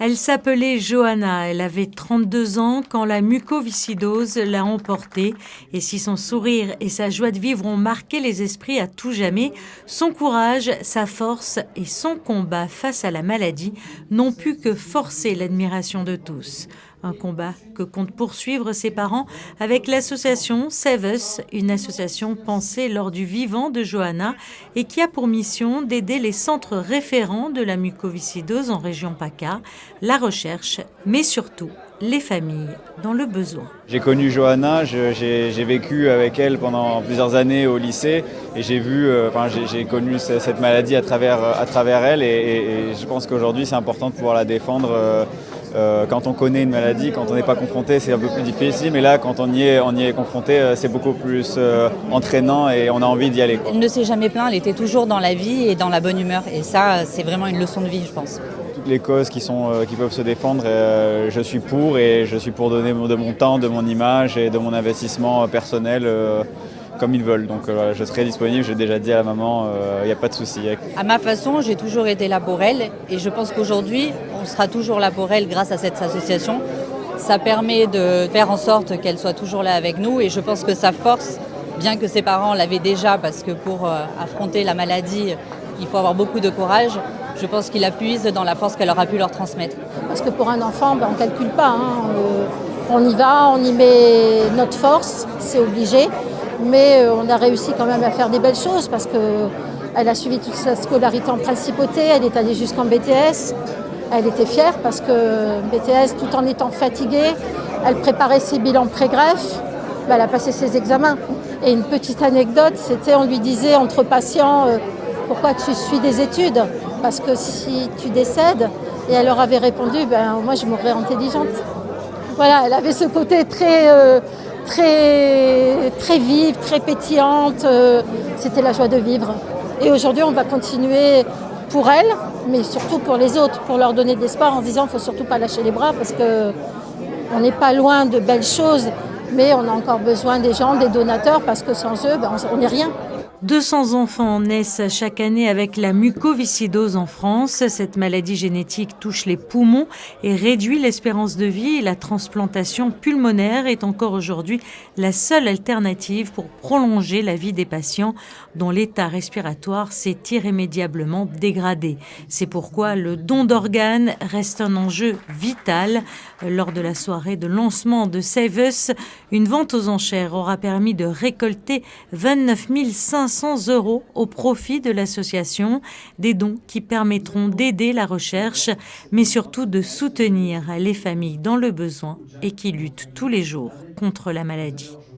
Elle s'appelait Johanna, elle avait 32 ans quand la mucoviscidose l'a emportée. Et si son sourire et sa joie de vivre ont marqué les esprits à tout jamais, son courage, sa force et son combat face à la maladie n'ont pu que forcer l'admiration de tous. Un combat que comptent poursuivre ses parents avec l'association Save Us, une association pensée lors du vivant de Johanna et qui a pour mission d'aider les centres référents de la mucoviscidose en région PACA, la recherche, mais surtout les familles dans le besoin. J'ai connu Johanna, j'ai vécu avec elle pendant plusieurs années au lycée et j'ai connu cette maladie à travers elle et je pense qu'aujourd'hui c'est important de pouvoir la défendre. Quand on connaît une maladie, quand on n'est pas confronté, c'est un peu plus difficile, mais là, quand on y est confronté, c'est beaucoup plus entraînant et on a envie d'y aller, quoi. Elle ne s'est jamais plainte, elle était toujours dans la vie et dans la bonne humeur. Et ça, c'est vraiment une leçon de vie, je pense. Toutes les causes qui peuvent se défendre, je suis pour donner de mon temps, de mon image et de mon investissement personnel comme ils veulent. Donc je serai disponible, j'ai déjà dit à la maman, il n'y a pas de souci. À ma façon, j'ai toujours été là pour elle et je pense qu'aujourd'hui, on sera toujours là pour elle grâce à cette association. Ça permet de faire en sorte qu'elle soit toujours là avec nous et je pense que sa force, bien que ses parents l'avaient déjà, parce que pour affronter la maladie, il faut avoir beaucoup de courage, je pense qu'il appuie dans la force qu'elle aura pu leur transmettre. Parce que pour un enfant, on ne calcule pas. On y va, on y met notre force, c'est obligé. Mais on a réussi quand même à faire des belles choses parce qu'elle a suivi toute sa scolarité en principauté, elle est allée jusqu'en BTS. Elle était fière parce que BTS, tout en étant fatiguée, elle préparait ses bilans pré-greffe, elle a passé ses examens. Et une petite anecdote, c'était on lui disait entre patients pourquoi tu suis des études? Parce que si tu décèdes, et elle leur avait répondu, moi je mourrais intelligente. Voilà, elle avait ce côté très vive, très pétillante, c'était la joie de vivre. Et aujourd'hui, on va continuer pour elle, mais surtout pour les autres, pour leur donner de l'espoir en disant qu'il ne faut surtout pas lâcher les bras parce qu'on n'est pas loin de belles choses, mais on a encore besoin des gens, des donateurs, parce que sans eux, on n'est rien. 200 enfants naissent chaque année avec la mucoviscidose en France. Cette maladie génétique touche les poumons et réduit l'espérance de vie. La transplantation pulmonaire est encore aujourd'hui la seule alternative pour prolonger la vie des patients dont l'état respiratoire s'est irrémédiablement dégradé. C'est pourquoi le don d'organes reste un enjeu vital. Lors de la soirée de lancement de Save Us, une vente aux enchères aura permis de récolter 29 500 € au profit de l'association, des dons qui permettront d'aider la recherche, mais surtout de soutenir les familles dans le besoin et qui luttent tous les jours contre la maladie.